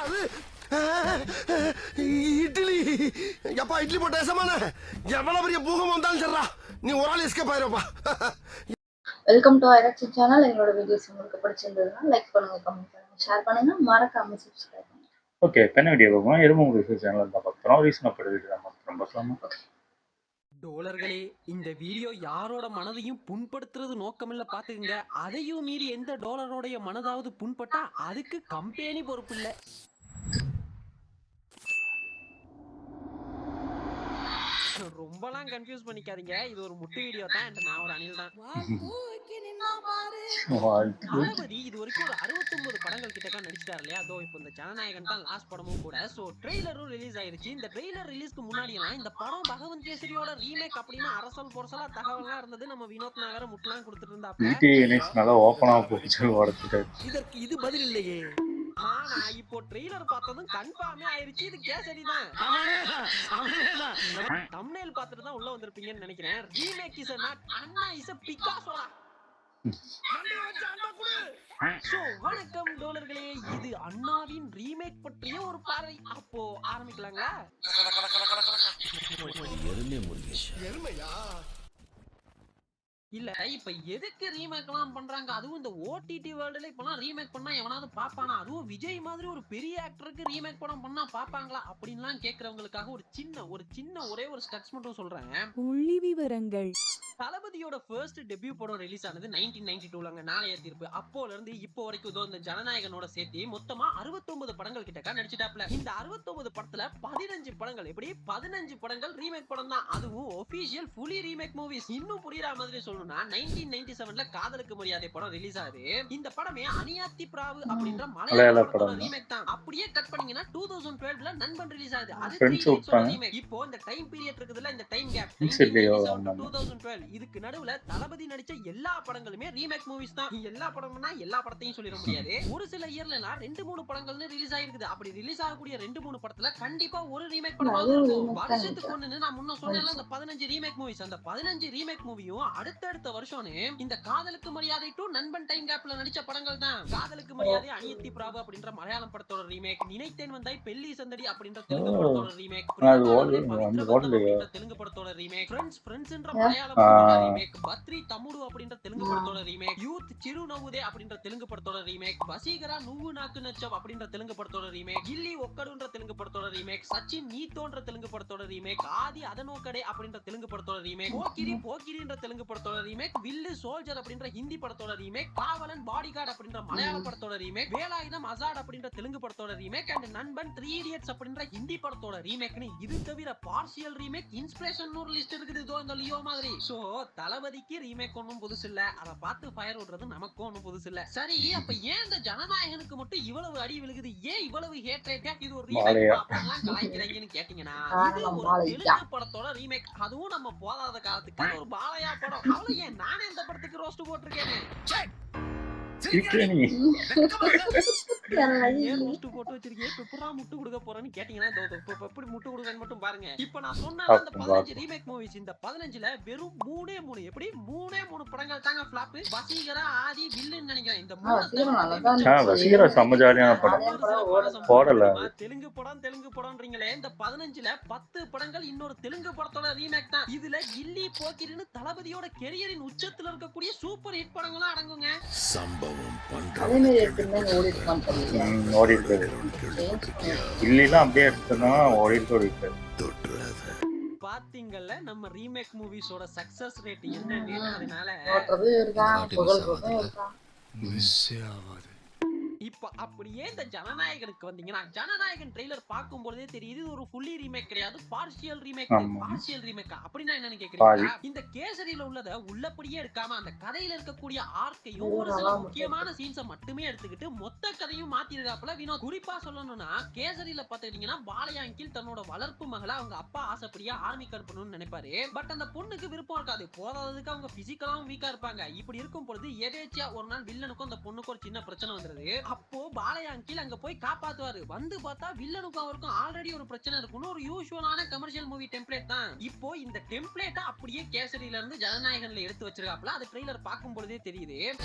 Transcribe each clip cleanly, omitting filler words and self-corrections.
அது இட்லி. எப்பா இட்லி போட்ட ஏசமான எவ்வளவு பெரிய பூகம் வந்தாலும் சரிடா, நீ ஒரு ஆள் எஸ்கேப் ஆயிருப்பா. வெல்கம் டு ஐரக்ஷன் சேனல். எங்களோட வீடியோஸ் உங்களுக்கு பிடிச்சிருந்ததுன்னா லைக் பண்ணுங்க, கமெண்ட் பண்ணுங்க, ஷேர் பண்ணுங்க, மறக்காம சப்ஸ்கிரைப் பண்ணுங்க. ஓகே, என்ன வீடியோ பார்ப்போம்? எரும ரிவ்யூ சேனல் தான் பார்க்குறோம். ரீசனபிள் வீடியோ தான் பார்க்குறோம். பஸ்லாமா? டோலர்களே, இந்த வீடியோ யாரோட மனதையும் புண்படுத்துறது நோக்கமில்ல பாத்துக்குங்க. அதையும் மீறி எந்த டோலரோடைய மனதாவது புண்பட்டா அதுக்கு கம்பெனி பொறுப்பு இல்ல. ரொம்பலாம் கன்ஃபியூஸ் பண்ணிக்காதீங்க, இது ஒரு முட்டு வீடியோ தான். நான் ஒரு அணில் தான். தளபதி இது வரைக்கும் ஒரு 69 படங்கள் கிட்டக்கா நடிச்சிட்டாரு இல்லையா? அதோ இப்போ இந்த ஜனநாயகன் தான் லாஸ்ட் படமும் கூட. சோ ட்ரெய்லரும் ரிலீஸ் ஆயிருச்சு. இந்த ட்ரெய்லர் ரிலீஸ்க்கு முன்னாடி எல்லாம் இந்த படம் பகவந்த் கேசரியோட ரீமேக் அப்படின்னு அரசல் பொரசலா தகவல்லாம் இருந்தது. நம்ம வினோத் நாகர முட்டலாம் கொடுத்துட்டு இருந்தா ஓபனா போச்சு ஓடத்துக்கு. இதற்கு இது பதில் இல்லையே. ஆனா இப்போ ட்ரெய்லர் பார்த்ததும் கன்ஃபார்மே ஆயிருச்சு, இது கேசரி தான். தம்ப்நெயில் பார்த்துட்டு தான் உள்ள வந்திருப்பீங்கன்னு நினைக்கிறேன். Remake is not Anna is Picasso. So வணக்கம் டோலர்களே, இது அண்ணாவின் ரீமேக் பற்றிய ஒரு பார்வை. அப்போ ஆரம்பிக்கலாங்களா? இல்ல இப்ப எதுக்கு ரீமேக் எல்லாம் பண்றாங்க? அதுவும் இந்த ஓடிடி வேர்ல்டுல இப்பெல்லாம் ரீமேக் பண்ணா எவனாவது பாப்பானா? அதுவும் விஜய் மாதிரி ஒரு பெரிய ஆக்டருக்கு ரீமேக் படம் பண்ணா பாப்பாங்களா அப்படின்லாம் கேக்குறவங்களுக்காக ஒரு சின்ன ஒரே ஒரு ஸ்டட்ஸ் மட்டும் சொல்றேன். புள்ளி விவரங்கள். தளபதியோட ஃபர்ஸ்ட் டெபியூ படம் ரிலீஸ் ஆனது 1992ங்க. நாளைய தீர்ப்பு. அப்போல இருந்து இப்போ வரைக்கும் இதோ இந்த ஜனநாயகனோட சேர்த்து மொத்தமா 69 படங்கள் கிட்டக்கா நடிச்சிட்டாப்ல. இந்த 69 படத்துல 15 படங்கள், எப்படி 15 படங்கள் ரீமேக் படம் தான். அதுவும் ஒபிஷியல் ஃபுல்லி ரீமேக் மூவிஸ். இன்னும் புரியுற மாதிரி சொல்லணும்னா 1997ல காதலுக்கு மரியாதை படம் ரிலீஸ் ஆகுது. இந்த படமே அனியாத்தி பிராவு அப்படின்ற மலையாள படம் ரீமேக் தான். அப்படியே கட் பண்ணீங்கன்னா 2012ல நண்பன் ரிலீஸ் ஆகுது. அது ரீமேக். இப்போ இந்த டைம் பீரியட் இருக்குதுல, இந்த டைம் கேப் 2012 இதுக்கு நடுவுல தளபதி நடிச்ச எல்லா படங்களுமே ரீமேக் மூவிஸ் தான். எல்லா படம்னா எல்லா படத்தையும் சொல்லிட முடியாது. ஒரு சில இயர்ல 2-3 படங்கள்னு ரிலீஸ் ஆயிருக்குது. அப்படி ரிலீஸ் ஆகக்கூடிய 2-3 படத்துல கண்டிப்பா ஒரு ரீமேக் படமாவது இருக்கும். வருஷத்துக்கு ஒண்ணுன்னு நான் முன்ன சொன்னேன்ல, அந்த 15 ரீமேக் மூவிஸ். அந்த 15 ரீமேக் மூவியும் அடுத்தடுத்த வருஷம் இந்த காதலுக்கு மரியாதை டு நண்பன் டைம் கேப்ல நடிச்ச படங்கள் தான். காதலுக்கு மரியாதை அனியத்தி பிராபு அப்படின்ற மலையாளம் படத்தோட ரீமேக், நினைத்தேன் வந்தாய் பெல்லி சந்தடி அப்படின்ற தெலுங்கு படத்தோட ரீமேக், தெலுங்கு படத்தோட ரீமேக், ஃப்ரெண்ட்ஸ்ன்ற மலையாளம் ரீமேக், பத்ரி தமுடு அப்படின்ற தெலுங்கு படத்தோட ரீமேக், யூத் சிறு நவுதே அப்படின்ற தெலுங்கு படத்தோட ரீமேக், வசீகரா நுவ்வு நாக்கு நச்சம் அப்படின்ற தெலுங்கு படத்தோட ரீமேக், கில்லி ஒக்கடுன்ற தெலுங்கு படத்தோட ரீமேக், சச்சின் நீத்தோன்ற தெலுங்கு படத்தோட ரீமேக், ஆதி அதனோக்கடே அப்படின்ற தெலுங்கு படத்தோட ரீமேக், போக்கிரின்ற தெலுங்கு படத்தோட ரீமேக், வில்லு சோல்ஜர் அப்படின்ற ஹிந்தி படத்தோட ரீமேக், காவலன் பாடிகார்டு அப்படின்ற மலையாள படத்தோட ரீமேக், வேலாயுதம் அசாட் அப்படின்ற தெலுங்கு படத்தோட ரீமேக், அண்ட் நண்பன் 3 இடியட்ஸ் அப்படின்ற ஹிந்தி படத்தோட ரீமேக்னு இது தவிர பார்ஷியல் ரீமேக், இன்ஸ்பிரேஷன் ஒரு லிஸ்ட் இருக்குது. இதோ இந்த லியோ மாதிரி. சோ தளபதிக்கு ரீமேக் ஒன்னும் புதுசு இல்ல, அத பார்த்து ஃபயர் விடுறது நமக்கும் ஒன்னும் புதுசு இல்ல. சரி, அப்ப ஏன் இந்த ஜனநாயகனுக்கு மட்டும் இவ்வளவு அடி விழுகுது? ஏன் இவ்வளவு ஹேட்ரேட்? இது ஒரு ரீமேக் அப்படிலாம் கலாய்க்கிறாங்கன்னு கேட்டீங்கன்னா, இது ஒரு தெலுங்கு படத்தோட ரீமேக். அதுவும் நம்ம போதாத காலத்துக்கு ஒரு பாலையா படம். அவ்வளவு ஏன் நானே இந்த படத்துக்கு ரோஸ்ட் போட்டிருக்கேன். போட்டு வச்சிருக்கேன். எப்படா முட்டு கொடுக்க போறேன்னு கேட்டீங்கன்னா, எப்படி முட்டு கொடுக்கன்னு மட்டும் பாருங்க. இப்ப நான் சொன்ன அந்த 15 ரீமேக் மூவிஸ், இந்த 15ல வெறும் 3 எப்படி 3 படங்கள் தாங்க ஃபிளாப். வசீகரா, ஆதி, வில்லுன்னு நினைக்கிறேன். இந்த வசீகரா செம்ம ஜாலியான படம் போடல. தெலுங்கு படம்ன்றீங்களே, இந்த 15ல 10 படங்கள் இன்னொரு தெலுங்கு படத்தோட ரீமேக் தான். இதுல கில்லி, போக்கிரின்னு தளபதியோட கெரியரின் உச்சத்துல இருக்கக்கூடிய சூப்பர் ஹிட் படங்களும் அடங்குங்க. பாத்தீங்கல்ல நம்ம ரீமேக் மூவிஸோட சக்சஸ் ரேட் என்னன்னு. அதனால இப்ப அப்படியே இந்த ஜனநாயகனுக்கு வந்தீங்கன்னா, ஜனநாயகன் ட்ரெய்லர் பார்க்கும் பொழுதே தெரியுது இது ஒரு ஃபுல்லி ரீமேக் கிடையாது, பார்ஷியல் ரீமேக். பார்ஷியல் ரீமேக் அப்படின்னா என்னன்னு கேக்குறீங்களா? இந்த கேசரியில உள்ளத உள்ளபடியே எடுக்காம அந்த கதையில இருக்கக்கூடிய ஆர்க்கையும் ஒரு சில முக்கியமான சீன்ஸை மட்டுமே எடுத்துக்கிட்டு மொத்த கதையும் மாத்திருக்காப்புல வினோத். குறிப்பா சொல்லணும்னா, கேசரியில பாத்துக்கிட்டீங்கன்னா, பாலையாங்கில் தன்னோட வளர்ப்பு மகளை அவங்க அப்பா ஆசைப்படியா ஆர்மிக்கு அனுப்பணும்னு நினைப்பாரு. பட் அந்த பொண்ணுக்கு விருப்பம் இருக்காது. போதாததுக்கு அவங்க பிசிக்கலாவும் வீக்கா இருப்பாங்க. இப்படி இருக்கும் பொழுது எதேச்சியா ஒரு நாள் வில்லனுக்கும் அந்த பொண்ணுக்கு ஒரு சின்ன பிரச்சனை வந்துருது. அப்போ பாலையாங்கில் அங்க போய் காப்பாத்துவாரு. வந்து பார்த்தா வில்லனுக்கும் அவருக்கும் ஆல்ரெடி ஒரு பிரச்சனை இருக்குன்னு ஒரு யூசுவலான கமர்ஷியல் மூவி டெம்ப்ளேட் தான். இப்போ இந்த டெம்ப்ளேட்டை அப்படியே கேசரியில இருந்து ஜனநாயகன்ல எடுத்து வச்சிருக்காப்ல. அது ட்ரெய்லர் பார்க்கும் பொழுதே தெரியுது.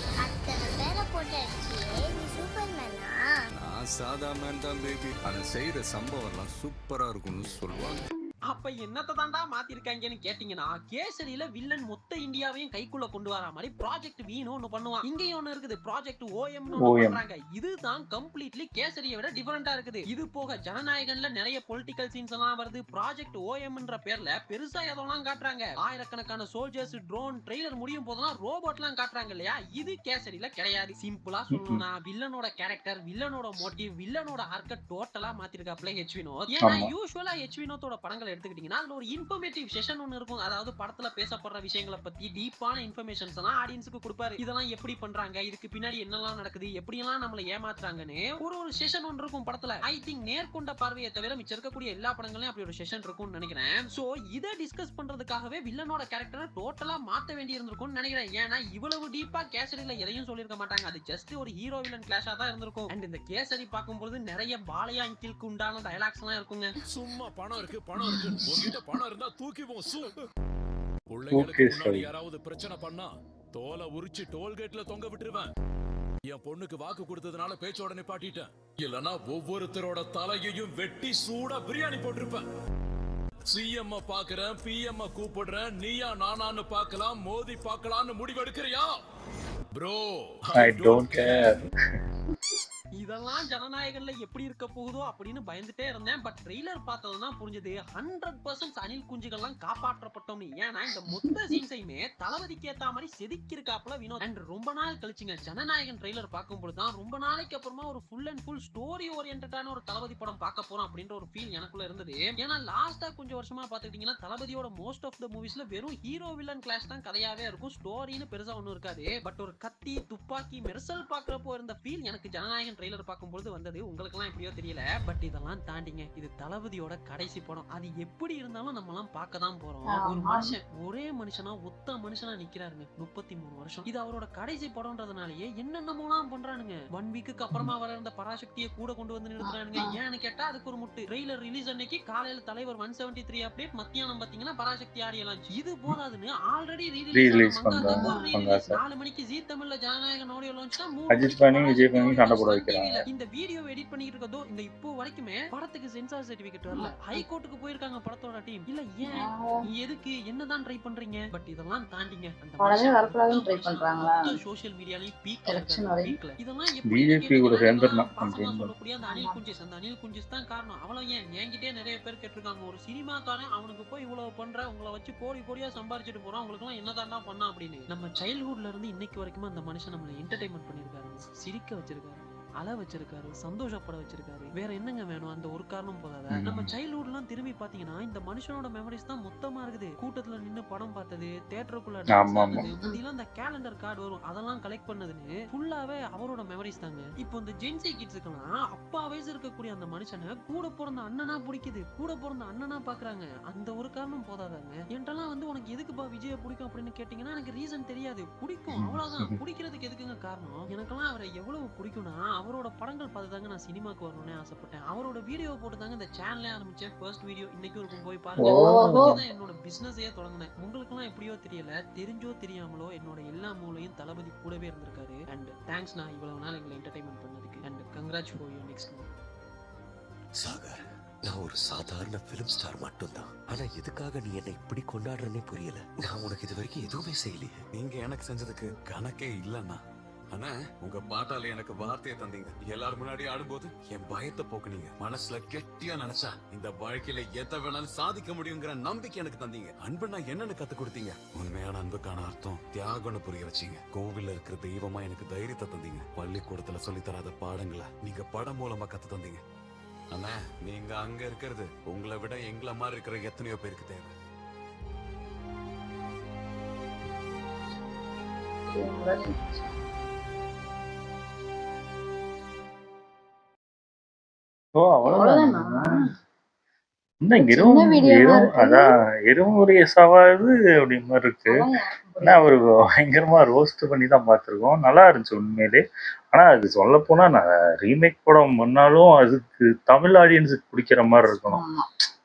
அத்தனை பேரை போட்டு அடிச்சியே நீ சூப்பர் மேனா? நான் சாதா மேன் தான் பேபி. ஆனா செய்யற சம்பவம் எல்லாம் சூப்பரா இருக்கும்னு சொல்லுவாங்க. அப்ப என்னத்தை தாண்டா மாத்திருக்காங்கன்னு கேட்டீங்கன்னா, கேசரியில வில்லன் மொத்த இந்தியாவையும் கைக்குள்ள கொண்டு வர மாதிரி ப்ராஜெக்ட் வீணு ஒண்ணு பண்ணுவான். இங்கேயும் ஒண்ணு இருக்குது, ப்ராஜெக்ட் ஓஎம்னு ஒண்ணு பண்றாங்க. இதுதான் கம்ப்ளீட்லி கேசரியை விட டிஃபரெண்டா இருக்குது. இது போக ஜனநாயகன்ல நிறைய பொலிட்டிக்கல் சீன்ஸ் எல்லாம் வருது. ப்ராஜெக்ட் ஓஎம்ன்ற பேர்ல பெருசா எதெல்லாம் காட்டுறாங்க. ஆயிரக்கணக்கான சோல்ஜர்ஸ், ட்ரோன், ட்ரெய்லர் முடியும் போதெல்லாம் ரோபோட்லாம் காட்டுறாங்க இல்லையா? இது கேசரியில கிடையாது. சிம்பிளா சொல்லணும்னா வில்லனோட கேரக்டர், வில்லனோட மோட்டிவ், வில்லனோட ஆர்க்க டோட்டலா மாத்திருக்காப்ல ஹெச் வினோத். ஏன்னா யூசுவலா ஹெச் வினோத்தோட படங்களை எடுத்துக்கிட்டீங்கன்னா அதுல ஒரு இன்ஃபர்மேட்டிவ் செஷன் ஒன்னு இருக்கும். அதாவது படத்துல பேசப்படுற விஷயங்களை பத்தி டீப்பான இன்ஃபர்மேஷன்ஸ் எல்லாம் ஆடியன்ஸ்க்கு கொடுப்பாரு. இதெல்லாம் எப்படி பண்றாங்க, இதுக்கு பின்னாடி என்னெல்லாம் நடக்குது, எப்படி எல்லாம் நம்மள ஏமாத்துறாங்கன்னு ஒரு செஷன் ஒன்று இருக்கும் படத்துல. ஐ திங்க் நேர்கொண்ட பார்வையை தவிர மிச்சம் இருக்கக்கூடிய எல்லா படங்களையும் அப்படி ஒரு செஷன் இருக்கும்னு நினைக்கிறேன். சோ இதை டிஸ்கஸ் பண்றதுக்காகவே வில்லனோட கேரக்டரை டோட்டலா மாத்த வேண்டி இருந்திருக்கும்னு நினைக்கிறேன். ஏன்னா இவ்வளவு டீப்பா கேசரியில எதையும் சொல்லிருக்க மாட்டாங்க. அது ஜஸ்ட் ஒரு ஹீரோ வில்லன் கிளாஷா தான் இருந்திருக்கும். அண்ட் இந்த கேசரி பார்க்கும்போது நிறைய பாலையா அங்கிளுக்கு உண்டான டயலாக்ஸ் எல்லாம் இருக்குங்க. சும்மா பணம் இருக்கு உன்கிட்ட பணம் இருந்தா தூக்கிவோம் பிள்ளைங்களுக்கு முன்னாடி யாராவது பிரச்சனை பண்ணா தோலை உரிச்சு டோல்கேட்ல தொங்க விட்டுருவேன். என் பொண்ணுக்கு வாக்கு கொடுத்ததுனால பேச்சோட நிப்பாட்டிட்டேன். இல்லனா ஒவ்வொருத்தரோட தலையையும் வெட்டி சூடா பிரியாணி போட்டிருப்பேன். சிஎம் பாக்குறேன், பிஎம் கூப்பிடுறேன், நீயா நானான்னு பார்க்கலாம், மோதி பார்க்கலாம்னு முடிவெடுக்கிறியா ப்ரோ? I don't care. இதெல்லாம் ஜனநாயகன்ல எப்படி இருக்க போகுதோ அப்படின்னு பயந்துட்டே இருந்தேன். பட் ட்ரெய்லர் பார்த்ததுதான் புரிஞ்சது 100% அனில் குஞ்சுகள்லாம் காப்பாற்றப்பட்டோம்னு. ஏன்னா இந்த மொத்த சீன்ஸையுமே தளபதிக்கு ஏத்த மாதிரி செதுக்கி இருக்காப்புல வினோத். அண்ட் ரொம்ப நாள் கழிச்சுங்க ஜனநாயகன் ட்ரெய்லர் பார்க்கும்போது தான் ரொம்ப நாளைக்கு அப்புறமா ஒரு ஃபுல் அண்ட் ஃபுல் ஸ்டோரி ஓரியன்டான ஒரு தளபதி படம் பார்க்க போறோம் அப்படின்ற ஒரு ஃபீல் எனக்குள்ள இருந்தது. ஏன்னா லாஸ்டா கொஞ்சம் வருஷமா பாத்துக்கிட்டீங்கன்னா தளபதியோட மோஸ்ட் ஆஃப் த மூவிஸ்ல வெறும் ஹீரோ வில்லன் கிளாஷ் தான் கதையாவே இருக்கும். ஸ்டோரின்னு பெருசா ஒன்னும் இருக்காது. பட் ஒரு கத்தி, துப்பாக்கி, மெர்சல் பாக்குறப்போ இருந்த ஃபீல் எனக்கு ஜனநாயகன் ட்ரெய்லர் பார்க்கும்போது வந்தது. உங்களுக்கு எல்லாம் எப்படியோ தெரியல. பட் இதெல்லாம் தாண்டிங்க இது தளபதியோட கடைசி படம். அது எப்படி இருந்தாலும் நம்ம எல்லாம் பார்க்க தான் போறோம். ஒரு மனுஷன் ஒரே மனுஷனா ஒத்த மனுஷனா நிக்கிறாருங்க 33 வருஷம். இது அவரோட கடைசி படம்ன்றதுனாலயே என்னென்னமோலாம் பண்றானுங்க. 1 வீக்குக்கு அப்புறமா வர இருந்த பராசக்தியை கூட கொண்டு வந்து நிறுத்துறானுங்க. ஏன்னு கேட்டா அதுக்கு ஒரு முட்டு. ட்ரெய்லர் ரிலீஸ் அன்னைக்கு காலையில தலைவர் 173 அப்டேட், மத்தியானம் பாத்தீங்கன்னா பராசக்தி ஆடியோ லான்ச். இது போதாதுன்னு ஆல்ரெடி ரீரிலீஸ் பண்ணாங்க. 4 மணிக்கு ஜீ தமிழ்ல ஜனநாயகன் ஆடியோ லான்ச் தான். அஜித் பாணி, விஜய் பாணி சண்டை போட வைக்கிறாங்க. இந்த வீடியோ எடிட் பண்ணிட்டு இருக்கதோ இந்த இப்போ வரைக்குமே படத்துக்கு சென்சார் சர்டிபிகேட் வரல. ஹைகோர்ட்டுக்கு போயிருக்காங்க படத்தோட டீம். இல்ல ஏன் எதுக்கு என்னதான் ட்ரை பண்றீங்க? பட் இதெல்லாம் தாண்டிங்க அந்த படமே வரக்கூடாதுன்னு ட்ரை பண்றாங்களா? சோஷியல் மீடியாலயும் பீக் எலெக்ஷன் வரைக்கும் இதெல்லாம் எப்படி பிஜேபி கூட சேர்ந்துறணும் அப்படின்னு சொல்லக்கூடிய அந்த அனில் குஞ்சிஸ் தான் காரணம். அவ்வளவு ஏன் என்கிட்டே நிறைய பேர் கேட்டிருக்காங்க, ஒரு சினிமாக்காரன் அவனுக்கு போய் இவ்வளவு பண்ற, உங்களை வச்சு கோடி கோடியா சம்பாரிச்சுட்டு போறான், உங்களுக்கு எல்லாம் என்னதான்டா பண்ணா அப்படின்னு. நம்ம சைல்ட்ஹுட்ல இருந்து இன்னைக்கு வரைக்கும் அந்த மனுஷன் நம்மளை என்டர்டைன்மெண்ட் பண்ணிருக்காரு, சிரிக்க வச்சிருக்காரு, அழ வச்சிருக்காரு, சந்தோஷப்பட வச்சிருக்காரு. வேற என்னங்க வேணும்? அந்த ஒரு காரணம் போதாதா? நம்ம சைல்ட்ஹுட் எல்லாம் திரும்பி பாத்தீங்கன்னா இந்த மனுஷனோட மெமரிஸ் தான் மொத்தமா இருக்குது. கூட்டத்துல நின்னு படம் பார்த்தது, தியேட்டருக்குள்ள முந்திலாம் இந்த கேலண்டர் கார்டு வரும், அதெல்லாம் கலெக்ட் பண்ணதுன்னு ஃபுல்லாவே அவரோட மெமரிஸ் தாங்க. இப்போ இந்த ஜென்சி கிட்ஸுக்கெல்லாம் அப்பா வயசு இருக்கக்கூடிய அந்த மனுஷனை கூட பிறந்த அண்ணனா பிடிக்குது, கூட பிறந்த அண்ணனா பாக்குறாங்க. அந்த ஒரு காரணம் போதாதாங்க? என்கிட்டலாம் வந்து உனக்கு எதுக்குப்பா விஜய பிடிக்கும் அப்படின்னு கேட்டீங்கன்னா எனக்கு ரீசன் தெரியாது, பிடிக்கும் அவ்வளவுதான். பிடிக்கிறதுக்கு எதுக்குங்க காரணம்? எனக்கெல்லாம் அவரை எவ்வளவு பிடிக்கும்னா அவரோட படங்கள் பார்த்து தாங்க நான் சினிமாக்கு வரணும்னு ஆசைப்பட்டேன். அவரோட வீடியோ போட்டு தாங்க இந்த சேனலே ஆரம்பிச்சேன். ஃபர்ஸ்ட் வீடியோ இன்னைக்கு இருக்கும், போய் பாருங்க. என்னோட பிசினஸே தொடங்கினேன். உங்களுக்கு எல்லாம் எப்படியோ தெரியல, தெரிஞ்சோ தெரியாமலோ என்னோட எல்லா மூலையும் தளபதி கூடவே இருந்திருக்காரு. அண்ட் தேங்க்ஸ் நான் இவ்வளவு நாள் எங்களை என்டர்டைன்மெண்ட் பண்ணதுக்கு. And congrats for your next movie. Sagar, நான் ஒரு சாதாரண பிலிம் ஸ்டார் மட்டும்தான். ஆனா எதுக்காக நீ என்னை இப்படி கொண்டாடுறனே புரியல. நான் உனக்கு இது வரைக்கும் எதுவுமே செய்யலையே. நீங்க எனக்கு செஞ்சதுக்கு கணக்கே இல்லன்னா. ஆனா உங்க பாட்டால எனக்கு வார்த்தையை தந்தீங்க. எல்லாரும் முன்னாடி ஆடும்போது என் பயத்தை போக்குனீங்க. மனசுல கெட்டியா நினைச்சா இந்த வாழ்க்கையில எதை வேணாலும் சாதிக்க முடியுங்கிற நம்பிக்கை எனக்கு தந்தீங்க. அன்புனா என்னன்னு கத்து கொடுத்தீங்க. உண்மையான அன்புக்கான அர்த்தம் தியாகம்னு புரிய வச்சீங்க. கோவில்ல இருக்கிற தெய்வமா எனக்கு தைரியத்தை தந்தீங்க. பள்ளிக்கூடத்துல சொல்லி தராத பாடங்களை நீங்க படம் மூலமா கத்து தந்தீங்க. ஆனா நீங்க அங்க இருக்கிறது உங்களை விட எங்களை மாதிரி இருக்கிற எத்தனையோ பேருக்கு தேவை. ஓ அவ்வளவுதான். இருமுறைய சவாது அப்படி மாதிரி இருக்கு. ஆனா அவரு பயங்கரமா ரோஸ்ட் பண்ணி தான் பார்த்துருக்கோம். நல்லா இருந்துச்சு உண்மையிலே. ஆனா அது சொல்ல போனா நான் ரீமேக் படம் பண்ணாலும் அதுக்கு தமிழ் ஆடியன்ஸுக்கு பிடிக்கிற மாதிரி இருக்கணும்.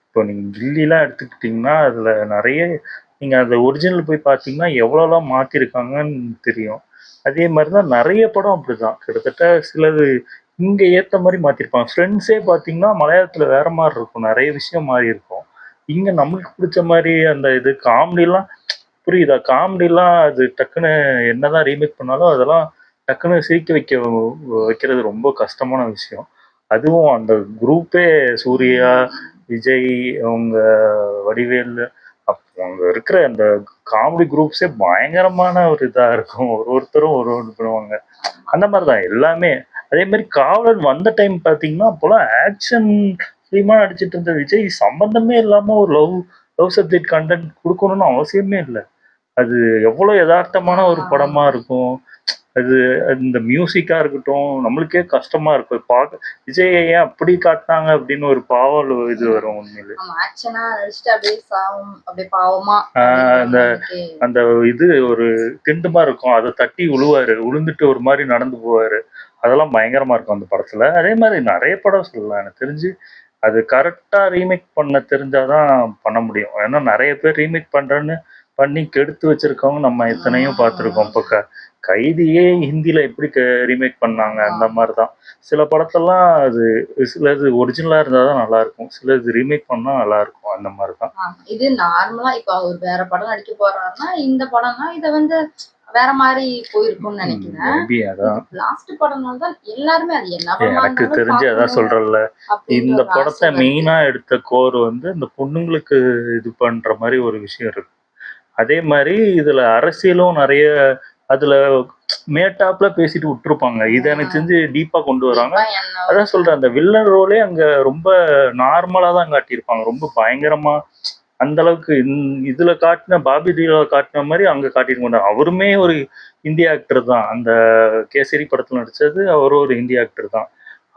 இப்போ நீங்க கில்லிலாம் எடுத்துக்கிட்டீங்கன்னா அதுல நிறைய நீங்க அந்த ஒரிஜினல் போய் பார்த்தீங்கன்னா எவ்வளோலாம் மாத்திருக்காங்கன்னு தெரியும். அதே மாதிரி தான் நிறைய படம் அப்படிதான். கிட்டத்தட்ட சிலது இங்க ஏத்த மாதிரி மாத்திருப்பாங்க. ஃப்ரெண்ட்ஸே பார்த்தீங்கன்னா மலையாளத்துல வேற மாதிரி இருக்கும். நிறைய விஷயம் மாறி இருக்கும். இங்க நம்மளுக்கு பிடிச்ச மாதிரி அந்த இது காமெடிலாம் புரியுதா? காமெடிலாம் அது டக்குன்னு என்னதான் ரீமேக் பண்ணாலும் அதெல்லாம் டக்குன்னு சிரிக்க வைக்கிறது ரொம்ப கஷ்டமான விஷயம். அதுவும் அந்த குரூப்பே சூர்யா, விஜய், அவங்க வடிவேலு, அங்க இருக்கிற அந்த காமெடி குரூப்ஸே பயங்கரமான ஒரு இதா இருக்கும். ஒருத்தரும் ஒண்ணு பண்ணுவாங்க. அந்த மாதிரி தான் எல்லாமே. அதே மாதிரி காவலன் வந்த டைம் பார்த்தீங்கன்னா, அப்போலாம் ஆக்ஷன் ஃபிலிமா நடிச்சிட்டு இருந்த விஜய் சம்பந்தமே இல்லாம ஒரு லவ் லவ் சப்ஜெக்ட் கண்டென்ட் குடுக்கணும்னு அவசியமே இல்ல. அது எவ்வளோ எதார்த்தமான ஒரு படமா இருக்கும். அது இந்த மியூசிக்கா இருக்கட்டும், நம்மளுக்கே கஷ்டமா இருக்கும். விஜய ஏன் அப்படி காட்டுனாங்க அப்படின்னு ஒரு பாவல் இது வரும் உண்மையிலே. ஆமா, ஆக்ஷனா நடிச்சுட்டு அப்படியே சாவும், அப்படியே பாவமா அந்த அந்த இது ஒரு திண்டுமா இருக்கும். அதை தட்டி விழுந்துட்டு ஒரு மாதிரி நடந்து போவாரு. அதெல்லாம் பயங்கரமா இருக்கும் அந்த படத்துல. அதே மாதிரி நிறைய படம் சொல்லலாம். எனக்கு தெரிஞ்சு அது கரெக்டா ரீமேக் பண்ண தெரிஞ்சாதான் பண்ண முடியும். ஏன்னா நிறைய பேர் ரீமேக் பண்றேன்னு பண்ணி கெடுத்து வச்சிருக்கவங்க நம்ம எத்தனையோ பார்த்துருக்கோம். இப்போ கைதியே ஹிந்தியில எப்படி ரீமேக் பண்ணாங்க அந்த மாதிரி தான். சில படத்தெல்லாம் அது சிலது ஒரிஜினலா இருந்தாதான் நல்லா இருக்கும். சிலது ரீமேக் பண்ணா நல்லா இருக்கும். அந்த மாதிரி தான். இது நார்மலா இப்ப அவர் வேற படம் நடிக்க போறாருன்னா இந்த படம்னா இத வந்து வேற மாதிரி போயிருக்கும்னு நினைக்கிறேன். லாஸ்ட் படம்னால தான் எல்லாருமே அது என்ன படமா எனக்கு தெரிஞ்சு அதான் சொல்றேன்ல, இந்த படத்தை மெயினா எடுத்த கோர் வந்து இந்த பொண்ணுங்களுக்கு இது பண்ற மாதிரி ஒரு விஷயம் இருக்கு. அதே மாதிரி இதுல அரசியலும் நிறைய அதுல மேட்டாப்ல பேசிட்டு விட்டுருப்பாங்க. இதை எனக்கு தெரிஞ்சு டீப்பா கொண்டு வராங்க. அதான் சொல்றேன், அந்த வில்லன் ரோலே அங்க ரொம்ப நார்மலா தான் காட்டியிருப்பாங்க. ரொம்ப பயங்கரமா அந்த அளவுக்கு இதுல காட்டின பாபி டீல காட்டின மாதிரி அங்க காட்டியிருக்க மாட்டாங்க. அவருமே ஒரு ஹிந்தி ஆக்டர் தான். அந்த கேசரி படத்துல நடிச்சது அவர் ஒரு ஹிந்தி ஆக்டர் தான்.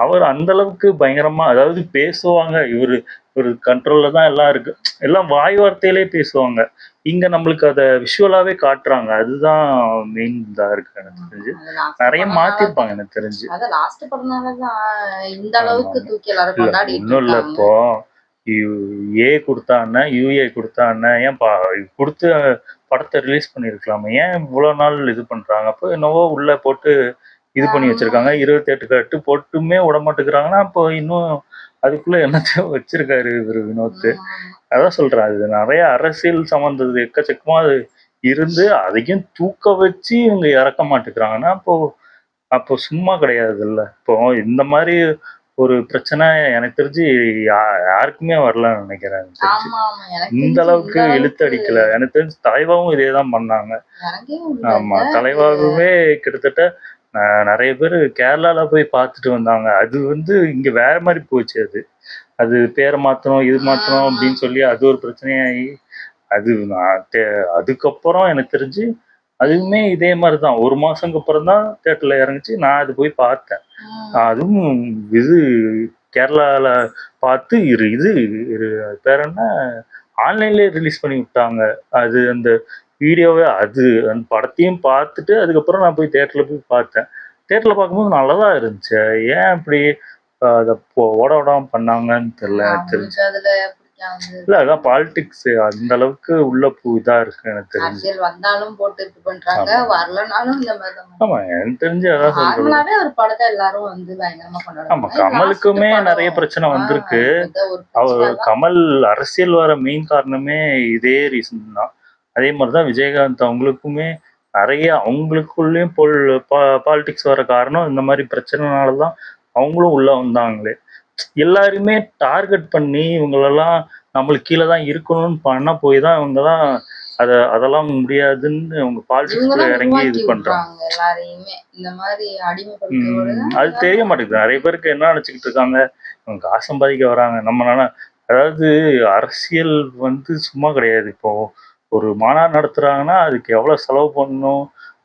அவர் அந்த அளவுக்கு பயங்கரமா அதாவது பேசுவாங்க. இவரு கண்ட்ரோல்ல தான் எல்லாம் இருக்கு. எல்லாம் வாய் வார்த்தையிலே பேசுவாங்க. இங்க நம்மளுக்கு அத விஷுவலாவே காட்டுறாங்க. அதுதான் மெயின் இதா இருக்கு எனக்கு தெரிஞ்சு. நிறைய மாத்திருப்பாங்க எனக்கு தெரிஞ்சு. லாஸ்ட் படம்னாலதான் இந்த அளவுக்கு தூக்கி எல்லாரும் கொண்டாடிட்டு இன்னும் இல்ல, இப்போ ஏ கொடுத்தான்னா யூஏ கொடுத்தான்னா ஏன் கொடுத்து படத்தை ரிலீஸ் பண்ணிருக்கலாமே, ஏன் இவ்வளவு நாள் இது பண்றாங்க? அப்போ என்னவோ உள்ள போட்டு இது பண்ணி வச்சிருக்காங்க. 28 கட்டு போட்டுமே விட மாட்டேங்கிறாங்கன்னா அப்போ இன்னும் அதுக்குள்ள என்னத்தையும் வச்சிருக்காரு இவரு வினோத். அதான் சொல்றேன், அது நிறைய அரசியல் சம்பந்தது எக்கச்சக்கமா அது இருந்து அதையும் தூக்க வச்சு இவங்க இறக்க மாட்டேங்கிறாங்கன்னா அப்போ சும்மா கிடையாது இல்ல. இப்போ இந்த மாதிரி ஒரு பிரச்சனை எனக்கு தெரிஞ்சு யாருக்குமே வரலன்னு நினைக்கிறேன். இந்த அளவுக்கு இழுத்து அடிக்கல. எனக்கு தெரிஞ்சு தலைவாவும் இதேதான் பண்ணாங்க. ஆமா, தலைவாகவே கிட்டத்தட்ட நிறைய பேர் கேரளால போய் பார்த்துட்டு வந்தாங்க. அது வந்து இங்க வேற மாதிரி போச்சு. அது பேரை மாத்தணும் இது மாத்தணும் அப்படின்னு சொல்லி அது ஒரு பிரச்சனையாகி அது அதுக்கப்புறம் எனக்கு தெரிஞ்சு அதுவுமே இதே மாதிரிதான். ஒரு மாசத்துக்கு அப்புறம் தான் தியேட்டர்ல இறங்குச்சு. நான் அது போய் பார்த்தேன். அதுவும் இது கேரளால பார்த்து இது பேர் என்ன ஆன்லைன்லயே ரிலீஸ் பண்ணி விட்டாங்க. அது அந்த வீடியோவே அது அந்த படத்தையும் பார்த்துட்டு அதுக்கப்புறம் நான் போய் தியேட்டர்ல போய் பார்த்தேன். தியேட்டர்ல பார்க்கும்போது நல்லதான் இருந்துச்சு. ஏன் அப்படி அதை ஓட விடாம பண்ணாங்கன்னு தெரியல எனக்கு தெரிஞ்சு. இல்ல அதான் பாலிடிக்ஸ் அந்த அளவுக்கு உள்ள இதா இருக்கு எனக்கு தெரிஞ்சு. வந்தாலும் போட்டு இது பண்றாங்க, வரலனாலும் இந்த மாதிரி. ஆமா, எனக்கு தெரிஞ்சு அதான் சொல்றேன். ஒரு படத்தை எல்லாரும் வந்து பயங்கரமா கொண்டாடுறாங்க. ஆமா, கமலுக்குமே நிறைய பிரச்சனை வந்திருக்கு. அவர் கமல் அரசியல் வர மெயின் காரணமே இதே ரீசன் தான். அதே மாதிரிதான் விஜயகாந்த் அவங்களுக்குமே நிறைய அவங்களுக்குள்ளேயும் பாலிடிக்ஸ் வர காரணம் இந்த மாதிரி பிரச்சனைனாலதான் அவங்களும் உள்ள வந்தாங்களே. எல்லாருமே டார்கெட் பண்ணி இவங்களெல்லாம் நம்மளுக்கு கீழே தான் இருக்கணும்னு பண்ண போய் தான் இவங்கதான் அதெல்லாம் முடியாதுன்னு அவங்க பாலிடிக்ஸ்ல இறங்கி இது பண்றாங்க. அது தெரிய மாட்டேங்குது. நிறைய பேருக்கு என்ன நினைச்சுக்கிட்டு இருக்காங்க, இவங்க காசு சம்பாதிக்க வராங்க. நம்ம அதாவது அரசியல் வந்து சும்மா கிடையாது. இப்போ ஒரு மாநாடு நடத்துறாங்கன்னா அதுக்கு எவ்வளவு செலவு பண்ணணும்,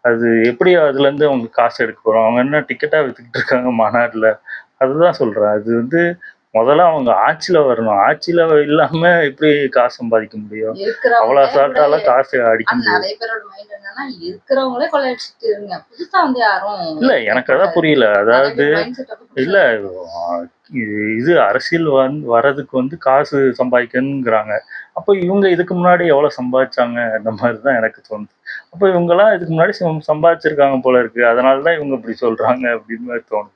அது எப்படி அதுல இருந்து அவங்க காசு எடுக்க போறோம், அவங்க என்ன டிக்கெட்டா வித்துக்கிட்டு இருக்காங்க மாநாடுல. அதுதான் சொல்றேன். அது வந்து முதல்ல அவங்க ஆட்சியில வரணும். ஆட்சியில இல்லாம எப்படி காசு சம்பாதிக்க முடியும்? அவ்வளவு அசால்ட்டால காசு அடிக்க முடியும். இல்ல, எனக்கு அதான் புரியல. அதாவது இல்ல இது அரசியல் வர்றதுக்கு வந்து காசு சம்பாதிக்கணுங்கிறாங்க. அப்போ இவங்க இதுக்கு முன்னாடி எவ்வளவு சம்பாதிச்சாங்க? அந்த மாதிரிதான் எனக்கு தோணுது. அப்போ இவங்கெல்லாம் இதுக்கு முன்னாடி சம்பாதிச்சிருக்காங்க போல இருக்கு, அதனால தான் இவங்க இப்படி சொல்றாங்க அப்படின்னு மாதிரி தோணுது.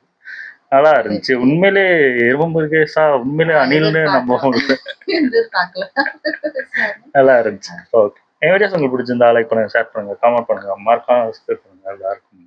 நல்லா இருந்துச்சு உண்மையிலே. எறும்பு உண்மையிலே அணில்னு நம்ம எதிர்பார்க்கல. நல்லா இருந்துச்சு. ஓகே, என் வீடியோஸ் உங்களுக்கு பிடிச்சிருந்தா லைக் பண்ணுங்க, ஷேர் பண்ணுங்க, கமெண்ட் பண்ணுங்க, மறக்காம சப்ஸ்கிரைப் பண்ணுங்க. நல்லா இருக்கும்.